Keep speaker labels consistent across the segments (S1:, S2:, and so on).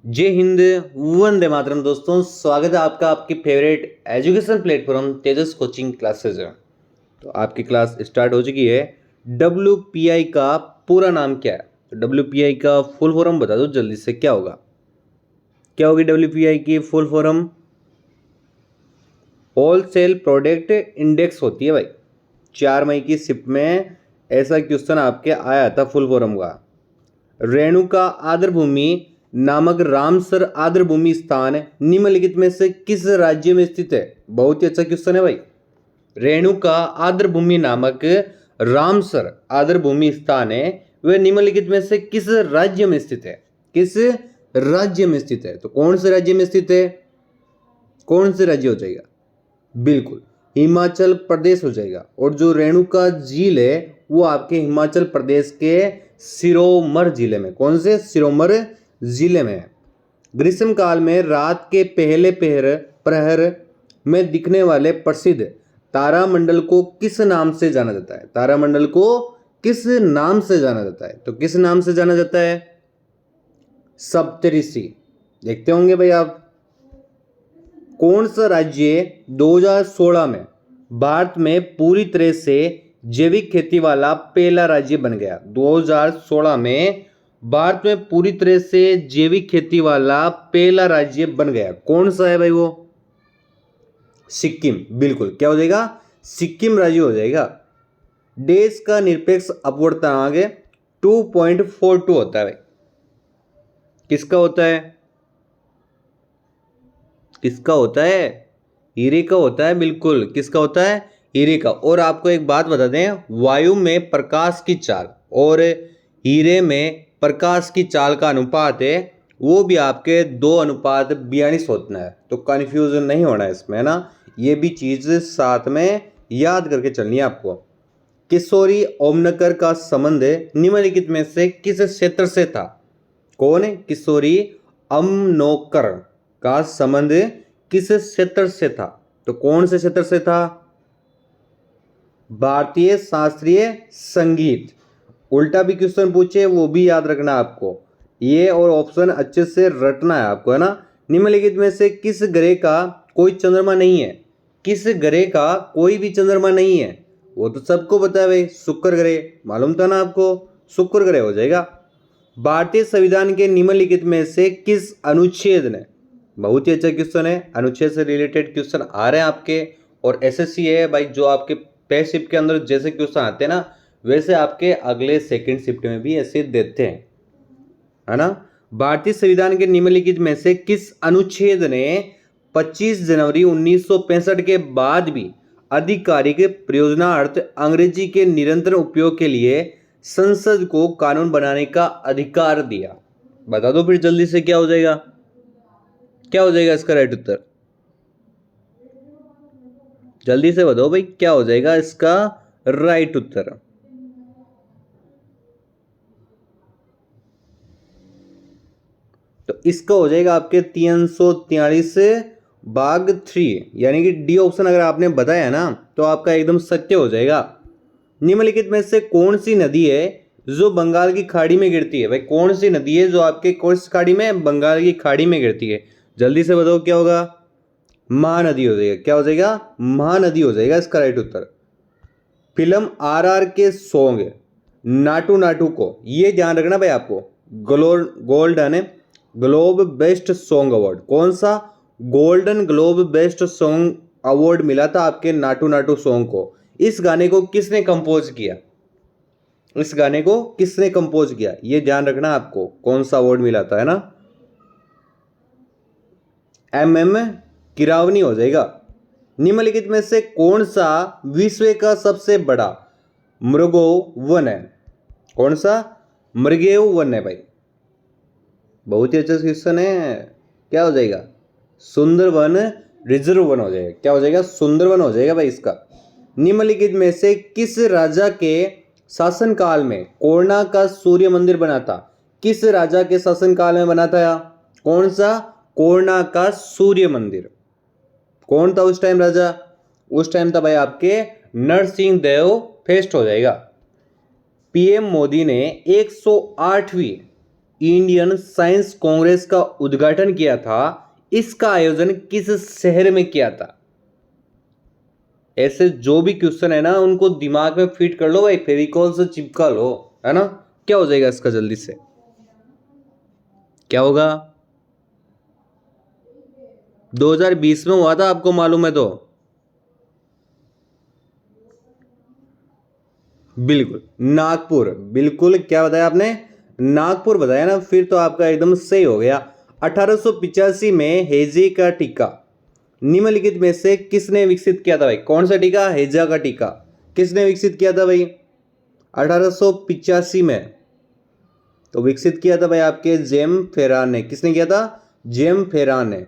S1: जय हिंद। वंदे मातरम। दोस्तों, स्वागत है आपका आपकी फेवरेट एजुकेशन प्लेटफॉर्म तेजस कोचिंग क्लासेज है। तो आपकी क्लास स्टार्ट हो चुकी है। WPI का पूरा नाम क्या है? तो WPI का फुल फॉर्म बता दो जल्दी से, क्या होगा? क्या होगी WPI की full form? Wholesale product index होती है भाई। 4 मई की शिफ्ट में ऐसा क्वेश्चन आपके आया था फुल फॉर्म का। रेणुका आर्द्रभूमि नामक रामसर आर्द्रभूमि स्थान निम्नलिखित में से किस राज्य में स्थित है? बहुत ही अच्छा क्वेश्चन है भाई। रेणुका आर्द्रभूमि नामक रामसर आर्द्रभूमि स्थान है, वह निम्नलिखित में से किस राज्य में स्थित है? किस राज्य में स्थित है? तो कौन से राज्य में स्थित है? कौन से राज्य हो जाएगा? बिल्कुल हिमाचल प्रदेश हो जाएगा। और जो रेणुका झील है वो आपके हिमाचल प्रदेश के सिरोमर जिले में, कौन से? सिरोमर जिले में है। ग्रीष्म काल में रात के पहले प्रहर में दिखने वाले प्रसिद्ध तारामंडल को किस नाम से जाना जाता है? तारामंडल को किस नाम से जाना जाता है? तो किस नाम से जाना जाता है? सप्तऋषि। देखते होंगे भाई आप। कौन सा राज्य 2016 में भारत में पूरी तरह से जैविक खेती वाला पहला राज्य बन गया? 2016 में भारत में पूरी तरह से जैविक खेती वाला पहला राज्य बन गया। कौन सा है भाई वो? सिक्किम। बिल्कुल, क्या हो जाएगा? सिक्किम राज्य हो जाएगा। देश का निरपेक्ष अपवर्तनांक 2.42 होता है भाई। किसका होता है? किसका होता है? हीरे का होता है। बिल्कुल, किसका होता है? हीरे का। और आपको एक बात बता दें, वायु में प्रकाश की चाल और हीरे में प्रकाश की चाल का अनुपात है वो भी आपके 2:42 होता है। तो कन्फ्यूजन नहीं होना है इसमें, है ना। ये भी चीज साथ में याद करके चलनी है आपको। किशोरी ओमनकर का संबंध निम्नलिखित में से किस क्षेत्र से था? कौन है? किशोरी अमनोकर का संबंध किस क्षेत्र से था? तो कौन से क्षेत्र से था? भारतीय शास्त्रीय संगीत। उल्टा भी क्वेश्चन पूछे वो भी याद रखना आपको, ये और ऑप्शन अच्छे से रटना है आपको, है ना। निम्नलिखित में से किस ग्रह का कोई चंद्रमा नहीं है? किस ग्रह का कोई भी चंद्रमा नहीं है? वो तो सबको पता है भाई, शुक्र ग्रह। मालूम था ना आपको, शुक्र ग्रह हो जाएगा। भारतीय संविधान के निम्नलिखित में से किस अनुच्छेद ने, बहुत ही अच्छा क्वेश्चन है, अनुच्छेद से रिलेटेड क्वेश्चन आ रहे हैं आपके। और SSC है भाई, जो आपके पहले शिफ्ट के अंदर जैसे क्वेश्चन आते हैं ना, वैसे आपके अगले सेकंड शिफ्ट में भी ऐसे देते हैं, है ना। भारतीय संविधान के निम्नलिखित में से किस अनुच्छेद ने 25 जनवरी 1965 के बाद भी आधिकारिक प्रयोजनार्थ अंग्रेजी के निरंतर उपयोग के लिए संसद को कानून बनाने का अधिकार दिया? बता दो फिर जल्दी से, क्या हो जाएगा? क्या हो जाएगा इसका राइट उत्तर? जल्दी से बताओ भाई, क्या हो जाएगा इसका राइट उत्तर? तो इसका हो जाएगा आपके 343/3, यानी कि डी ऑप्शन अगर आपने बताया ना तो आपका एकदम सत्य हो जाएगा। निम्नलिखित में से कौन सी नदी है जो बंगाल की खाड़ी में गिरती है? भाई कौन सी नदी है जो आपके कौन खाड़ी में? बंगाल की खाड़ी में गिरती है। जल्दी से बताओ क्या होगा? महानदी हो जाएगा। क्या हो जाएगा? महानदी हो जाएगा इसका राइट उत्तर। फिल्म RR के सॉन्ग नाटू नाटू को, ये ध्यान रखना भाई आपको, golden globe best song award, कौन सा? Golden globe best song award मिला था आपके नाटू नाटू सॉन्ग को। इस गाने को किसने कंपोज किया? इस गाने को किसने कंपोज किया, ये ध्यान रखना आपको, कौन सा अवार्ड मिला था, है ना। MM किरावनी हो जाएगा। निम्नलिखित में से कौन सा विश्व का सबसे बड़ा मृगो वन है? कौन सा मृगेय वन है भाई? बहुत ही अच्छा क्वेश्चन है। क्या हो जाएगा? सुंदरवन रिजर्व वन हो जाएगा। क्या हो जाएगा? सुंदरवन हो जाएगा भाई इसका। निम्नलिखित में से किस राजा के शासनकाल में कोणार्क का सूर्य मंदिर बना था? किस राजा के शासनकाल में बना था? कौन सा? कोणार्क का सूर्य मंदिर। कौन था उस टाइम राजा? उस टाइम था भाई आपके नरसिंह देव फेस्ट हो जाएगा। PM मोदी ने 108वीं इंडियन साइंस कांग्रेस का उद्घाटन किया था, इसका आयोजन किस शहर में किया था? ऐसे जो भी क्वेश्चन है ना उनको दिमाग में फिट कर लो भाई, फेविकॉल से चिपका लो, है ना। क्या हो जाएगा इसका जल्दी से, क्या होगा? 2020 में हुआ था, आपको मालूम है तो? बिल्कुल नागपुर, बिल्कुल क्या बताया आपने? नागपुर बताया ना, फिर तो आपका एकदम सही हो गया। 1885 में हेजे का टीका निम्नलिखित में से किसने विकसित किया था भाई? कौन सा टीका? हेजा का टीका किसने विकसित किया था भाई 1885 में? तो विकसित किया था भाई आपके जेम फेरान ने। किसने किया था? जेम फेरान ने।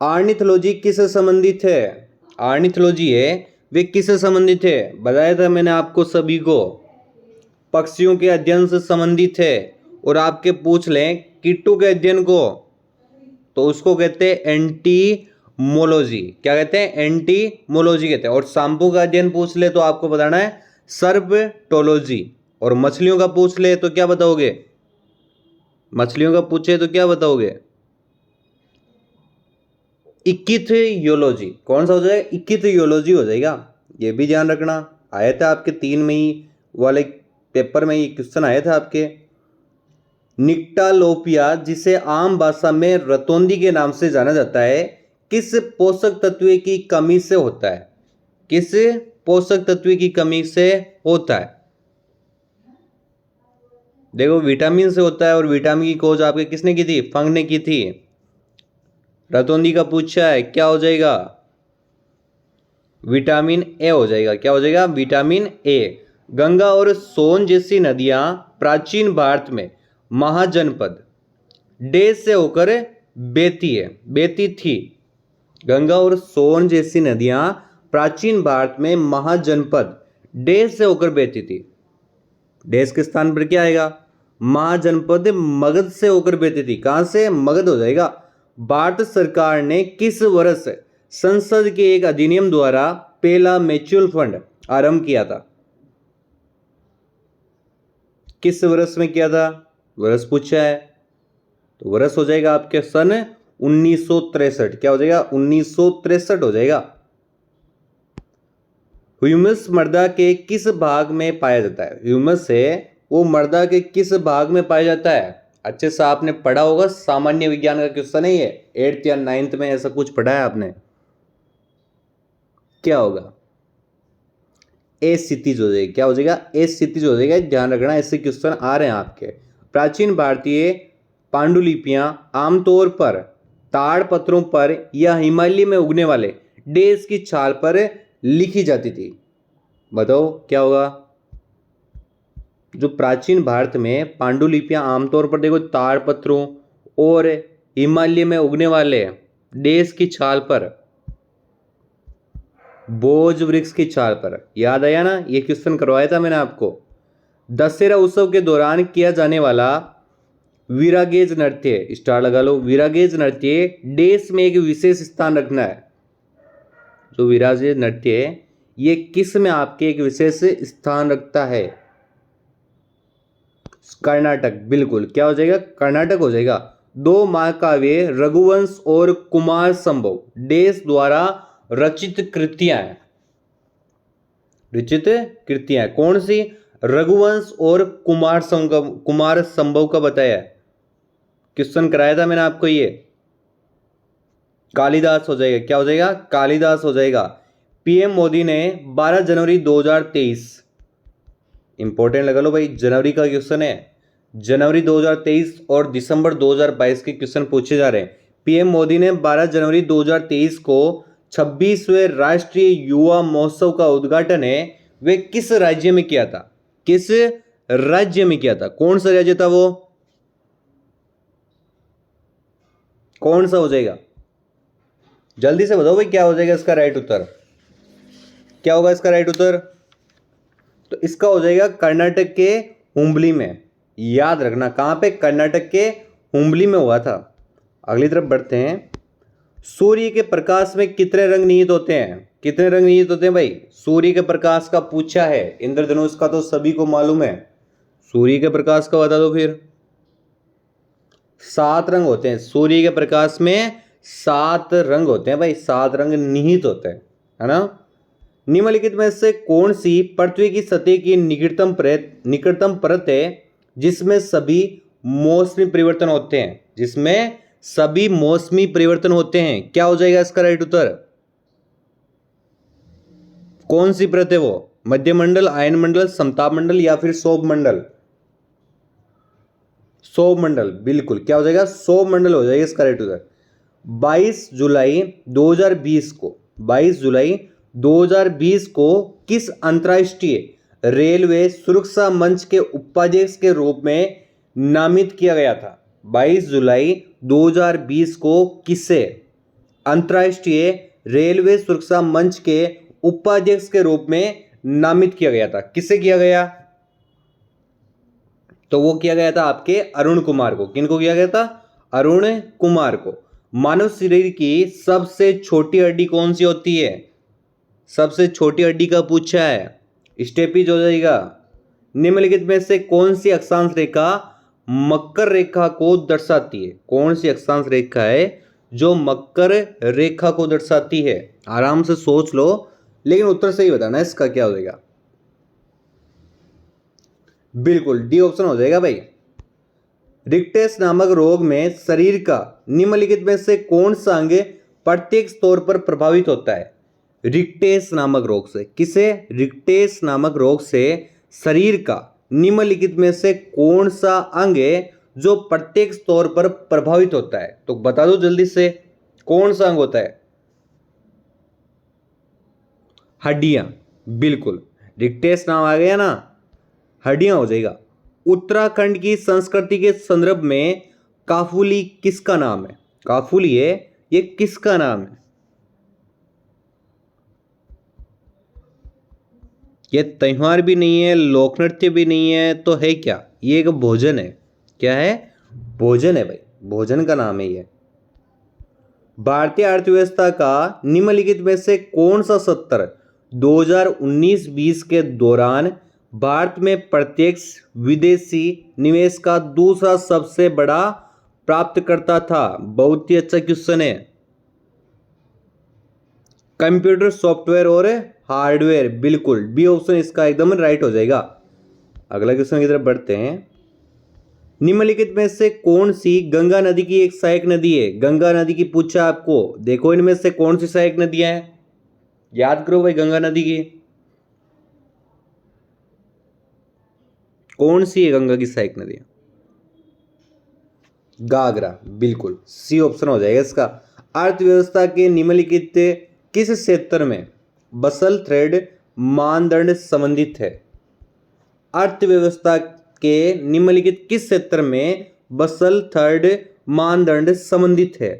S1: आर्निथोलॉजी किससे संबंधित है? आर्निथोलॉजी है वे किससे संबंधित है? बताया था मैंने आपको सभी को, पक्षियों के अध्ययन से संबंधित है। और आपके पूछ लें कीटों के अध्ययन को, तो उसको कहते हैं एंटीमोलॉजी। क्या कहते हैं? एंटीमोलॉजी कहते हैं। और सांपों का अध्ययन पूछ ले तो आपको बताना है सर्पटोलॉजी। और मछलियों का पूछ ले तो क्या बताओगे? मछलियों का पूछे तो क्या बताओगे? इक्किथयोलॉजी। कौन सा हो जाएगा? इक्किथयोलॉजी हो जाएगा। ये भी ध्यान रखना, आया था आपके 3 मई वाले पेपर में, ये क्वेश्चन आया था आपके। निक्टालोपिया, जिसे आम भाषा में रतौंधी के नाम से जाना जाता है, किस पोषक तत्व की कमी से होता है? किस पोषक तत्व की कमी से होता है? देखो विटामिन से होता है, और विटामिन की खोज आपके किसने की थी? फंग ने की थी। रतौंधी का पूछा है, क्या हो जाएगा? विटामिन ए हो जाएगा। क्या हो जाएगा? Vitamin A. गंगा और सोन जैसी नदियां प्राचीन भारत में महाजनपद देश से होकर बहती है, बहती थी। गंगा और सोन जैसी नदियां प्राचीन भारत में महाजनपद देश से होकर बहती थी। देश के स्थान पर क्या आएगा? महाजनपद मगध से होकर बहती थी। कहां से? मगध हो जाएगा। भारत सरकार ने किस वर्ष संसद के एक अधिनियम द्वारा पहला म्यूचुअल फंड आरंभ किया था? किस वर्ष में किया था? वर्ष पूछा है, तो वर्ष हो जाएगा आपके सन 1963। क्या हो जाएगा? 1963 हो जाएगा। ह्यूमस मृदा के किस भाग में पाया जाता है? ह्यूमस है वो मृदा के किस भाग में पाया जाता है? अच्छे से आपने पढ़ा होगा, सामान्य विज्ञान का क्वेश्चन है ये, 8th या 9th में ऐसा कुछ पढ़ा है आपने। क्या होगा? ए क्षितिज हो जाएगा। क्या हो जाएगा? ए क्षितिज हो जाएगा। ध्यान रखना, ऐसे क्वेश्चन आ रहे हैं आपके। प्राचीन भारतीय पांडुलिपियां आमतौर पर ताड़ पत्रों पर या हिमालय में उगने वाले देश की छाल पर लिखी जाती थी। बताओ क्या होगा? जो प्राचीन भारत में पांडुलिपियां आमतौर पर देखो ताड़ पत्रों और हिमालय में उगने वाले देश की छाल पर, बोझ वृक्ष की छाल पर। याद आया ना? ये क्वेश्चन करवाया था मैंने आपको। दशहरा उत्सव के दौरान किया जाने वाला वीरागेज नृत्य, स्टार लगा लो, वीरागेज नृत्य देश में एक विशेष स्थान रखना है। जो वीरागेज नृत्य है ये किस में आपके एक विशेष स्थान रखता है? कर्नाटक। बिल्कुल क्या हो जाएगा? कर्नाटक हो जाएगा। 2 महाकाव्य रघुवंश और कुमार संभव देश द्वारा रचित कृतियां हैं। रचित कृतियां कौन सी? रघुवंश और कुमार संभव का बताया है, क्वेश्चन कराया था मैंने आपको। ये कालिदास हो जाएगा। क्या हो जाएगा? कालिदास हो जाएगा। पीएम मोदी ने 12 जनवरी 2023, इंपॉर्टेंट लगा लो भाई, जनवरी का क्वेश्चन है। जनवरी 2023 और दिसंबर 2022 के क्वेश्चन पूछे जा रहे हैं। पीएम मोदी ने 12 जनवरी 2023 को 26वें राष्ट्रीय युवा महोत्सव का उद्घाटन है वे किस राज्य में किया था? किस राज्य में किया था? कौन सा राज्य था वो? कौन सा हो जाएगा? जल्दी से बताओ भाई, क्या हो जाएगा इसका राइट उत्तर? क्या होगा इसका राइट उत्तर? तो इसका हो जाएगा कर्नाटक के हुबली में। याद रखना, कहां पे? कर्नाटक के हुबली में हुआ था। अगली तरफ बढ़ते हैं। सूर्य के प्रकाश में कितने रंग निहित होते हैं? कितने रंग निहित होते हैं भाई? सूर्य के प्रकाश का पूछा है। इंद्रधनुष का तो सभी को मालूम है। सूर्य के प्रकाश का बता दो फिर। 7 रंग होते हैं सूर्य के प्रकाश में, 7 रंग होते हैं भाई, 7 रंग निहित होते हैं, है ना। निम्नलिखित में से कौन सी पृथ्वी की सतह की निकटतम परत है जिसमें सभी मौसमी परिवर्तन होते हैं, जिसमें सभी मौसमी परिवर्तन होते हैं? क्या हो जाएगा इसका राइट उत्तर? कौन सी परत है वो? मध्यमंडल, आयनमंडल, समताप मंडल या फिर सौभ मंडल? सौभ मंडल, बिल्कुल। क्या हो जाएगा? सौभ मंडल हो जाएगा इसका राइट उत्तर। 22 जुलाई 2020 को 22 जुलाई 2020 को किस अंतर्राष्ट्रीय रेलवे सुरक्षा मंच के उपाध्यक्ष के रूप में नामित किया गया था? 22 जुलाई 2020 को किसे अंतर्राष्ट्रीय रेलवे सुरक्षा मंच के उपाध्यक्ष के रूप में नामित किया गया था? किसे किया गया? तो वो किया गया था आपके अरुण कुमार को। किनको किया गया था? अरुण कुमार को। मानव शरीर की सबसे छोटी हड्डी कौन सी होती है? सबसे छोटी हड्डी का पूछा है, स्टेपीज हो जाएगा। निम्नलिखित में से कौन सी अक्षांश रेखा मकर रेखा को दर्शाती है? कौन सी अक्षांश रेखा है जो मकर रेखा को दर्शाती है? आराम से सोच लो, लेकिन उत्तर सही बताना इसका क्या हो जाएगा। बिल्कुल डी ऑप्शन हो जाएगा भाई। रिक्टेस नामक रोग में शरीर का निम्नलिखित में से कौन सा अंग प्रत्यक्ष तौर पर प्रभावित होता है? रिक्टेस नामक रोग से। किसे? रिक्टेस नामक रोग से शरीर का निम्नलिखित में से कौन सा अंग है जो प्रत्यक्ष तौर पर प्रभावित होता है? तो बता दो जल्दी से, कौन सा अंग होता है? हड्डियां, बिल्कुल। रिक्टेस नाम आ गया ना, हड्डियां हो जाएगा। उत्तराखंड की संस्कृति के संदर्भ में काफुली किसका नाम है? काफुली है, ये किसका नाम है? ये त्योहार भी नहीं है, लोक नृत्य भी नहीं है, तो है क्या? ये एक भोजन है। क्या है? भोजन है भाई, भोजन का नाम है ये। भारतीय अर्थव्यवस्था का निम्नलिखित में से कौन सा सत्र 2019-20 के दौरान भारत में प्रत्यक्ष विदेशी निवेश का दूसरा सबसे बड़ा प्राप्तकर्ता था? बहुत ही अच्छा क्वेश्चन है। कंप्यूटर सॉफ्टवेयर और हार्डवेयर, बिल्कुल बी ऑप्शन इसका एकदम राइट हो जाएगा। अगला क्वेश्चन की तरफ बढ़ते हैं। निम्नलिखित में से कौन सी गंगा नदी की एक सहायक नदी है? गंगा नदी की पूछा आपको, देखो इनमें से कौन सी सहायक नदियां हैं, याद करो भाई। गंगा नदी की कौन सी है? गंगा की सहायक नदियां घाघरा, बिल्कुल सी ऑप्शन हो जाएगा इसका। अर्थव्यवस्था के निम्नलिखित किस क्षेत्र में बसल थ्रेड मानदंड संबंधित है? अर्थव्यवस्था के निम्नलिखित किस क्षेत्र में बसल थर्ड मानदंड संबंधित है?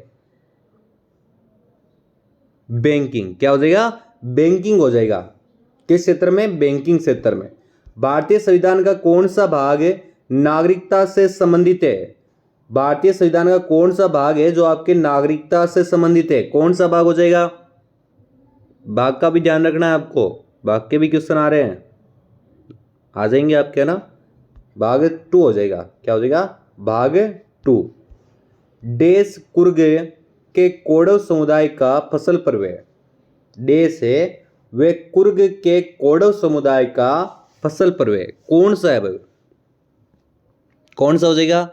S1: बैंकिंग। क्या हो जाएगा? बैंकिंग हो जाएगा। किस क्षेत्र में? बैंकिंग क्षेत्र में। भारतीय संविधान का कौन सा भाग नागरिकता से संबंधित है? भारतीय संविधान का कौन सा भाग है जो आपके नागरिकता से संबंधित है? कौन सा भाग हो जाएगा? भाग का भी ध्यान रखना है आपको, भाग के भी क्वेश्चन आ रहे हैं, आ जाएंगे आपके ना। भाग 2 हो जाएगा। क्या हो जाएगा? भाग 2। देश कुर्ग के कोडव समुदाय का फसल पर्व है। देश है वे कुर्ग के कोडव समुदाय का फसल पर्व है। कौन सा है भाई? कौन सा हो जाएगा?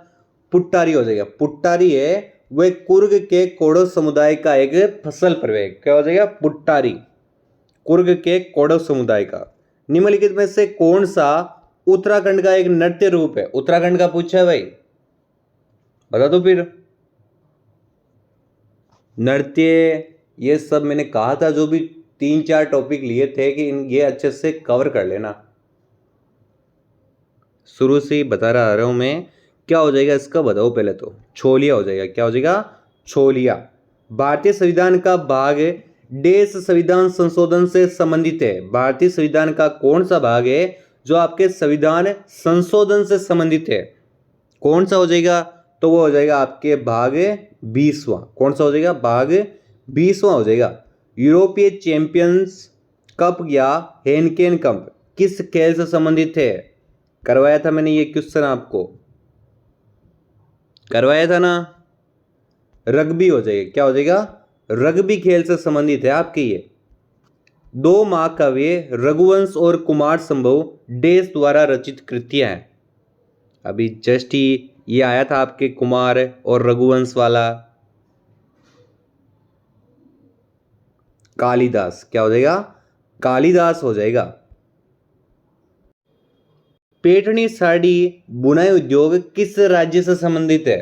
S1: पुट्टारी हो जाएगा। पुट्टारी है वे कुर्ग के कोडव समुदाय का एक फसल पर्व है। क्या हो जाएगा? पुट्टारी, कुर्ग के कोडव समुदाय का। निम्नलिखित में से कौन सा उत्तराखंड का एक नृत्य रूप है? उत्तराखंड का पूछा है भाई, बता दो फिर। नृत्य, ये सब मैंने कहा था, जो भी 3-4 टॉपिक लिए थे कि ये अच्छे से कवर कर लेना। शुरू से ही बता रहा हूं मैं। क्या हो जाएगा इसका बताओ पहले तो। छोलिया हो जाएगा। क्या हो जाएगा? छोलिया। भारतीय संविधान का भाग देश संविधान संशोधन से संबंधित है। भारतीय संविधान का कौन सा भाग है जो आपके संविधान संशोधन से संबंधित है? कौन सा हो जाएगा? तो वो हो जाएगा आपके भाग 20वां। कौन सा हो जाएगा? भाग 20वां हो जाएगा। यूरोपीय चैंपियंस कप या हेनकेन कप किस खेल से संबंधित है? करवाया था मैंने ये क्वेश्चन आपको। करवाया था ना, रग्बी हो जाएगा, क्या हो जाएगा, रग्बी खेल से संबंधित है आपके ये। दो महाकाव्य रघुवंश और कुमार संभव देश द्वारा रचित कृतियां हैं। अभी जस्ट ही ये आया था आपके कुमार और रघुवंश वाला। कालिदास, क्या हो जाएगा, कालिदास हो जाएगा। पैठणी साड़ी बुनाई उद्योग किस राज्य से संबंधित है?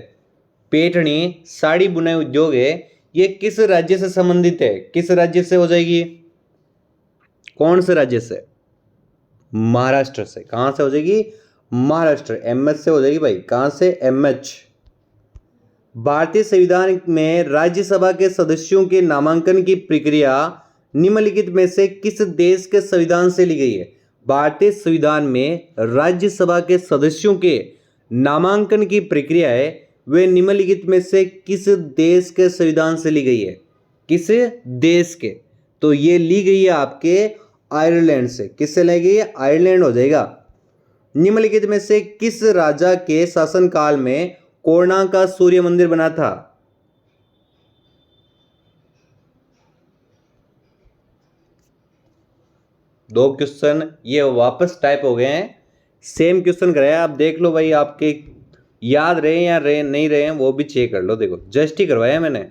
S1: पैठणी साड़ी बुनाई उद्योग है, ये किस राज्य से संबंधित है? किस राज्य से हो जाएगी? कौन से राज्य से? महाराष्ट्र से। कहां से हो जाएगी? महाराष्ट्र। एमएच से हो जाएगी भाई। कहां से? एमएच। भारतीय संविधान में राज्यसभा के सदस्यों के नामांकन की प्रक्रिया निम्नलिखित में से किस देश के संविधान से ली गई है? भारतीय संविधान में राज्यसभा के सदस्यों के नामांकन की प्रक्रिया है वे निम्नलिखित में से किस देश के संविधान से ली गई है? किस देश के? तो ये ली गई है आपके आयरलैंड से। किससे ली गई है? आयरलैंड हो जाएगा। निम्नलिखित में से किस राजा के शासनकाल में कोणार्क का सूर्य मंदिर बना था? दो क्वेश्चन ये वापस टाइप हो गए हैं, सेम क्वेश्चन कराया। आप देख लो भाई, आपके याद रहे या नहीं रहे हैं वो भी चेक कर लो। देखो जस्ट ही करवाया मैंने,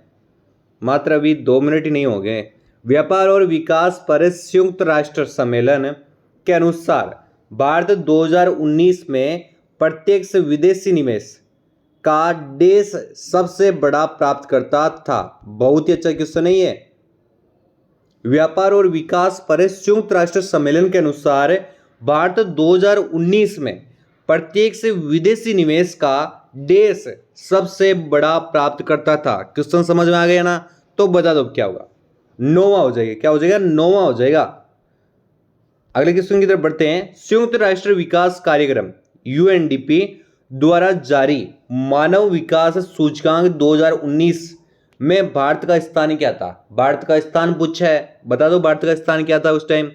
S1: मात्र अभी 2 मिनट ही नहीं हो गए। व्यापार और विकास पर संयुक्त राष्ट्र सम्मेलन के अनुसार भारत 2019 में प्रत्यक्ष विदेशी निवेश का देश सबसे बड़ा प्राप्तकर्ता था। बहुत ही अच्छा क्वेश्चन है ये। व्यापार और विकास पर संयुक्त राष्ट्र सम्मेलन के अनुसार भारत 2019 में प्रत्यक्ष विदेशी निवेश का देश सबसे बड़ा प्राप्तकर्ता था। क्वेश्चन समझ में आ गया ना? तो बता दो क्या होगा? 9वां हो जाएगा। क्या हो जाएगा? 9वां हो जाएगा। अगले क्वेश्चन की तरफ बढ़ते हैं। संयुक्त राष्ट्र विकास कार्यक्रम यूएनडीपी द्वारा जारी मानव विकास सूचकांक 2019 में भारत का स्थान क्या था? भारत का स्थान पूछा है, बता दो भारत का स्थान क्या था उस टाइम?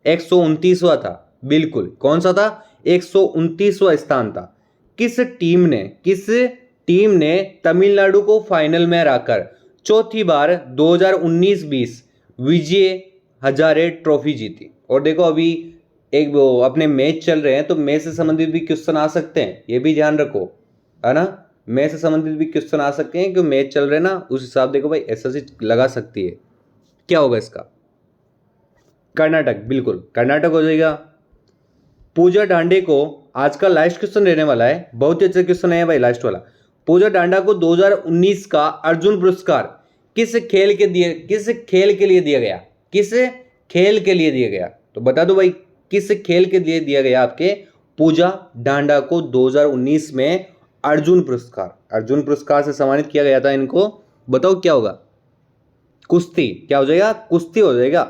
S1: 129वां था। बिल्कुल। कौन सा था? 129वां स्थान था। किस टीम ने तमिलनाडु को फाइनल में हराकर चौथी बार 2019-20 विजय हजारे ट्रॉफी जीती? और देखो अभी एक वो अपने मैच चल रहे हैं, तो मैच से संबंधित भी क्वेश्चन आ सकते हैं, ये भी ध्यान रखो, है ना? मैच से संबंधित भी क्वेश्चन आ सकते हैं, क्योंकि मैच चल रहे हैं ना, उस हिसाब देखो भाई एसएससी लगा सकती है। क्या होगा इसका? कर्नाटक। बिल्कुल कर्नाटक हो जाएगा। पूजा डांडे को, आज का लास्ट क्वेश्चन रहने वाला है, बहुत ही अच्छा क्वेश्चन है भाई लास्ट वाला। पूजा डांडा को 2019 का अर्जुन पुरस्कार किस खेल के लिए दिया गया? किस खेल के लिए दिया गया? तो बता दो भाई, किस खेल के लिए दिया गया आपके पूजा डांडा को 2019 में अर्जुन पुरस्कार से सम्मानित किया गया था इनको? बताओ क्या होगा? कुश्ती। क्या हो जाएगा? कुश्ती हो जाएगा।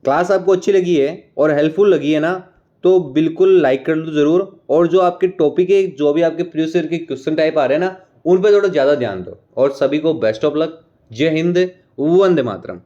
S1: क्लास आपको अच्छी लगी है और हेल्पफुल लगी है ना, तो बिल्कुल लाइक कर लो जरूर। और जो आपके टॉपिक है, जो भी आपके प्रीवियस ईयर के क्वेश्चन टाइप आ रहे हैं ना, उन पर थोड़ा ज़्यादा ध्यान दो। और सभी को बेस्ट ऑफ लक। जय हिंद, वंदे मातरम।